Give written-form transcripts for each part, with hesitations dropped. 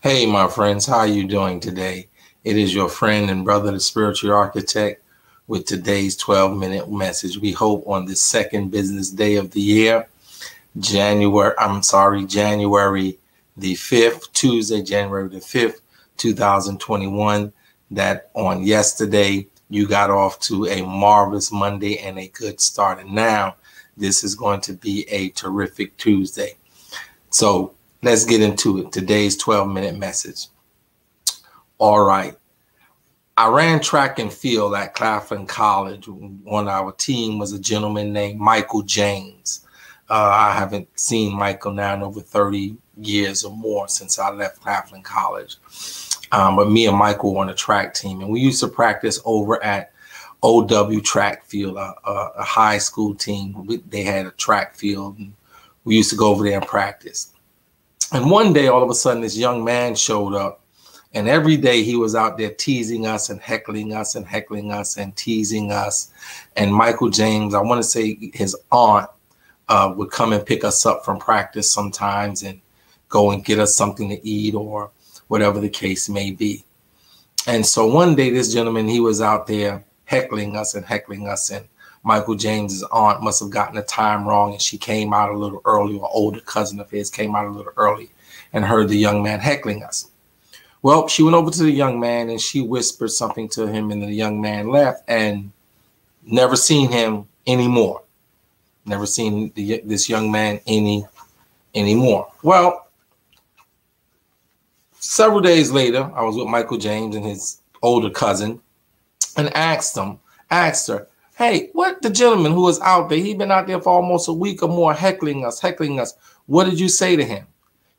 Hey, my friends, how are you doing today? It is your friend and brother, the spiritual architect, with today's 12-minute message. We hope on this second business day of the year, January the 5th, Tuesday, January the 5th, 2021, that on yesterday you got off to a marvelous Monday and a good start. And now this is going to be a terrific Tuesday. So let's get into it. Today's 12-minute message. All right. I ran track and field at Claflin College. On our team was a gentleman named Michael James. I haven't seen Michael now in over 30 years or more since I left Claflin College. But me and Michael were on a track team, and we used to practice over at OW track field, a high school team. They had a track field, and we used to go over there and practice. And one day, all of a sudden, this young man showed up, and every day he was out there teasing us and heckling us and heckling us and teasing us. And Michael James, I want to say his aunt, would come and pick us up from practice sometimes and go and get us something to eat or whatever the case may be. And so one day, this gentleman, he was out there heckling us, and Michael James's aunt must have gotten the time wrong, and she came out a little early, or older cousin of his came out a little early and heard the young man heckling us. Well, she went over to the young man and she whispered something to him, and the young man left and never seen him anymore. Never seen this young man anymore. Well, several days later, I was with Michael James and his older cousin and asked her, hey, what the gentleman who was out there, he'd been out there for almost a week or more heckling us. What did you say to him?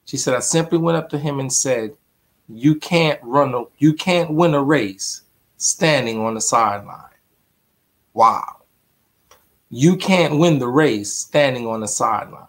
She said, I simply went up to him and said, you can't win a race standing on the sideline. Wow. You can't win the race standing on the sideline.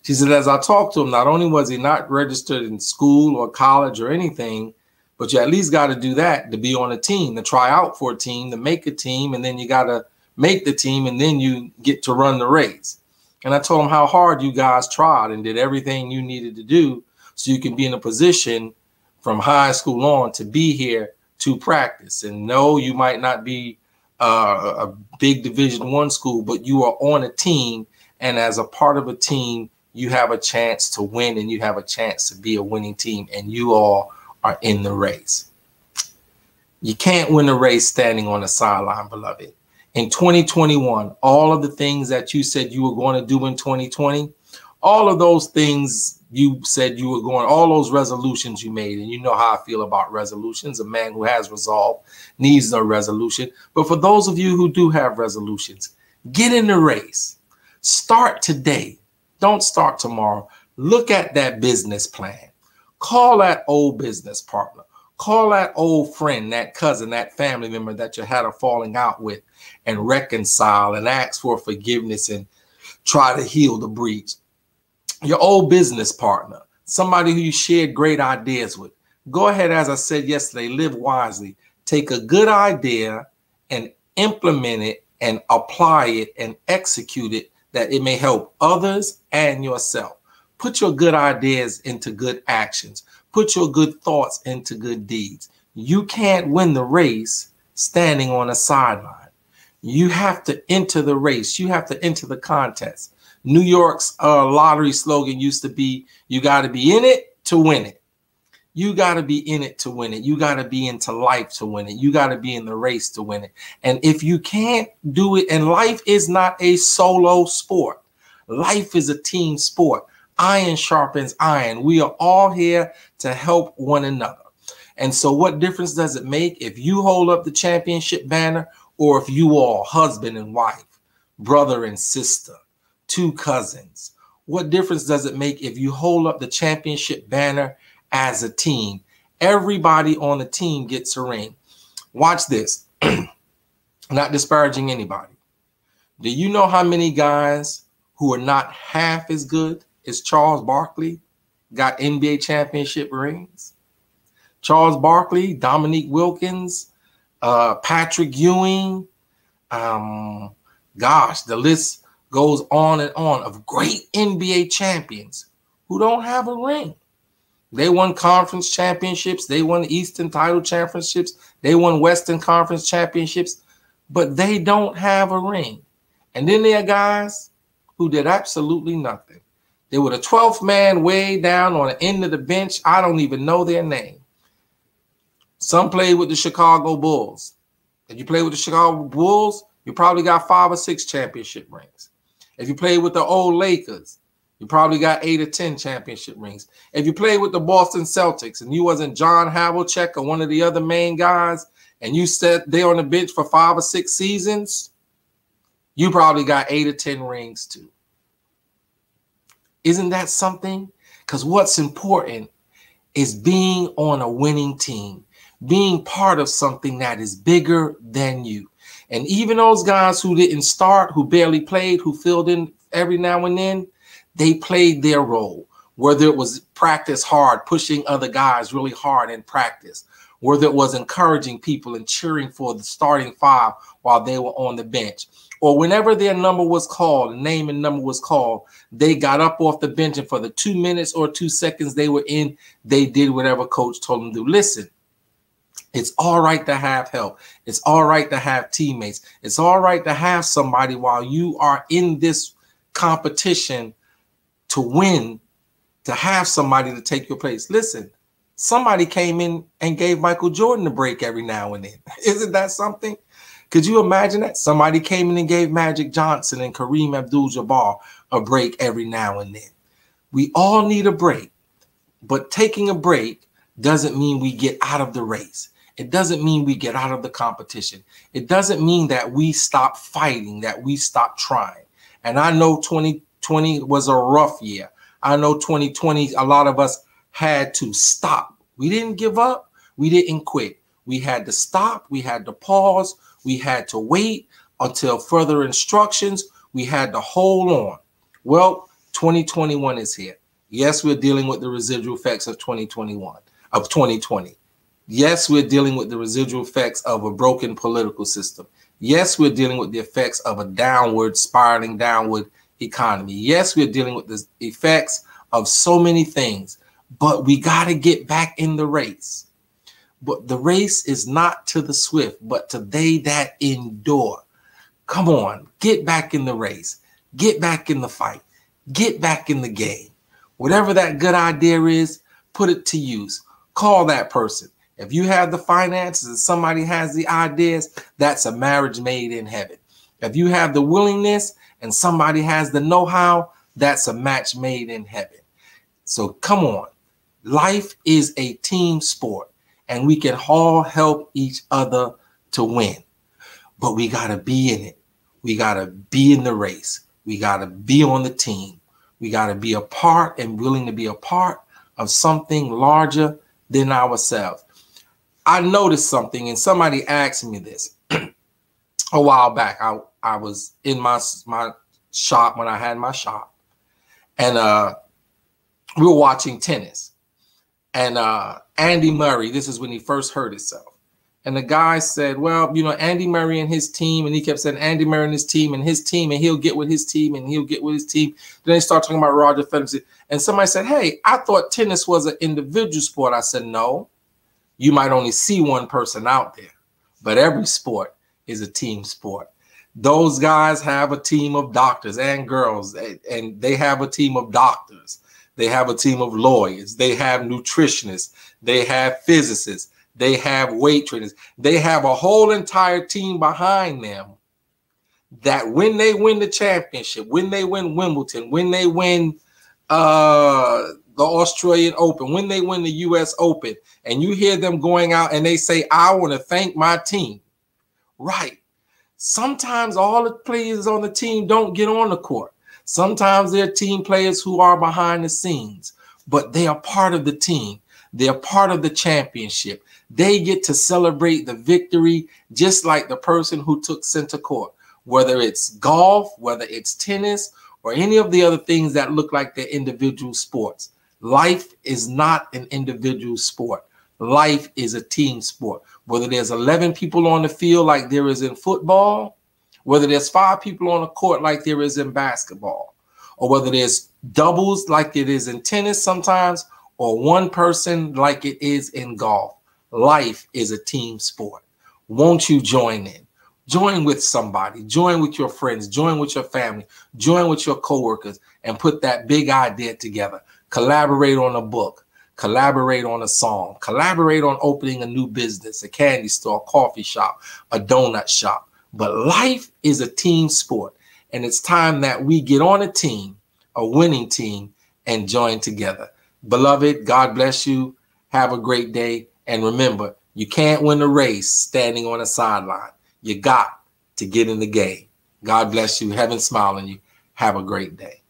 She said, as I talked to him, not only was he not registered in school or college or anything, but you at least got to do that to be on a team, to try out for a team, to make a team, and then you got to make the team, and then you get to run the race. And I told him how hard you guys tried and did everything you needed to do so you can be in a position from high school on to be here to practice. And no, you might not be a big Division I school, but you are on a team, and as a part of a team, you have a chance to win, and you have a chance to be a winning team, and you all are in the race. You can't win a race standing on the sideline, beloved. In 2021, all of the things that you said you were going to do in 2020, all of those things you said you were going, all those resolutions you made, and you know how I feel about resolutions. A man who has resolve needs no resolution. But for those of you who do have resolutions, get in the race. Start today. Don't start tomorrow. Look at that business plan. Call that old business partner. Call that old friend, that cousin, that family member that you had a falling out with, and reconcile and ask for forgiveness and try to heal the breach. Your old business partner, somebody who you shared great ideas with. Go ahead, as I said yesterday, live wisely. Take a good idea and implement it and apply it and execute it, that it may help others and yourself. Put your good ideas into good actions. Put your good thoughts into good deeds. You can't win the race standing on a sideline. You have to enter the race. You have to enter the contest. New York's lottery slogan used to be, you got to be in it to win it. You got to be in it to win it. You got to be into life to win it. You got to be in the race to win it. And if you can't do it, and life is not a solo sport. Life is a team sport. Iron sharpens iron. We are all here to help one another. And so what difference does it make if you hold up the championship banner, or if you all, husband and wife, brother and sister, two cousins? What difference does it make if you hold up the championship banner as a team? Everybody on the team gets a ring. Watch this. Not disparaging anybody. Do you know how many guys who are not half as good as Charles Barkley got NBA championship rings? Charles Barkley, Dominique Wilkins, Patrick Ewing, gosh, the list goes on and on of great NBA champions who don't have a ring. They won conference championships. They won Eastern title championships. They won Western Conference championships, but they don't have a ring. And then there are guys who did absolutely nothing. They were the 12th man way down on the end of the bench. I don't even know their name. Some played with the Chicago Bulls. If you play with the Chicago Bulls, you probably got 5 or 6 championship rings. If you played with the old Lakers, you probably got 8 or 10 championship rings. If you played with the Boston Celtics and you wasn't John Havlicek or one of the other main guys, and you sat there on the bench for 5 or 6 seasons, you probably got 8 or 10 rings too. Isn't that something? Because what's important is being on a winning team, being part of something that is bigger than you. And even those guys who didn't start, who barely played, who filled in every now and then, they played their role, whether it was practice hard, pushing other guys really hard in practice, whether it was encouraging people and cheering for the starting 5 while they were on the bench, or whenever their number was called, name and number was called, they got up off the bench, and for the 2 minutes or 2 seconds they were in, they did whatever coach told them to do. Listen, it's all right to have help. It's all right to have teammates. It's all right to have somebody while you are in this competition to win, to have somebody to take your place. Listen, somebody came in and gave Michael Jordan a break every now and then. Isn't that something? Could you imagine that? Somebody came in and gave Magic Johnson and Kareem Abdul-Jabbar a break every now and then. We all need a break, but taking a break doesn't mean we get out of the race. It doesn't mean we get out of the competition. It doesn't mean that we stop fighting, that we stop trying. And I know 2020 was a rough year. I know 2020, a lot of us had to stop. We didn't give up. We didn't quit. We had to stop. We had to pause. We had to wait until further instructions. We had to hold on. Well, 2021 is here. Yes, we're dealing with the residual effects of 2020. Yes, we're dealing with the residual effects of a broken political system. Yes, we're dealing with the effects of a spiraling downward economy. Yes, we're dealing with the effects of so many things, but we got to get back in the race. But the race is not to the swift, but to they that endure. Come on, get back in the race. Get back in the fight. Get back in the game. Whatever that good idea is, put it to use. Call that person. If you have the finances and somebody has the ideas, that's a marriage made in heaven. If you have the willingness and somebody has the know-how, that's a match made in heaven. So come on. Life is a team sport, and we can all help each other to win. But we got to be in it. We got to be in the race. We got to be on the team. We got to be a part and willing to be a part of something larger than ourselves. I noticed something, and somebody asked me this a while back. I was in my shop when I had my shop, and we were watching tennis. And Andy Murray, this is when he first hurt himself. And the guy said, well, you know, Andy Murray and his team, and he kept saying Andy Murray and his team, and he'll get with his team, and he'll get with his team. Then they start talking about Roger Federer. And somebody said, hey, I thought tennis was an individual sport. I said, no. You might only see one person out there, but every sport is a team sport. Those guys have a team of doctors and girls, and they have a team of doctors. They have a team of lawyers. They have nutritionists. They have physicists. They have weight trainers. They have a whole entire team behind them that when they win the championship, when they win Wimbledon, when they win the Australian Open, when they win the US Open, and you hear them going out and they say, I want to thank my team. Right. Sometimes all the players on the team don't get on the court. Sometimes they're team players who are behind the scenes, but they are part of the team. They're part of the championship. They get to celebrate the victory just like the person who took center court, whether it's golf, whether it's tennis, or any of the other things that look like they're individual sports. Life is not an individual sport. Life is a team sport. Whether there's 11 people on the field like there is in football, whether there's 5 people on the court like there is in basketball, or whether there's doubles like it is in tennis sometimes, or one person like it is in golf. Life is a team sport. Won't you join in? Join with somebody, join with your friends, join with your family, join with your coworkers, and put that big idea together. Collaborate on a book, collaborate on a song, collaborate on opening a new business, a candy store, a coffee shop, a donut shop. But life is a team sport, and it's time that we get on a team, a winning team, and join together. Beloved, God bless you. Have a great day. And remember, you can't win a race standing on a sideline. You got to get in the game. God bless you. Heaven smile on you. Have a great day.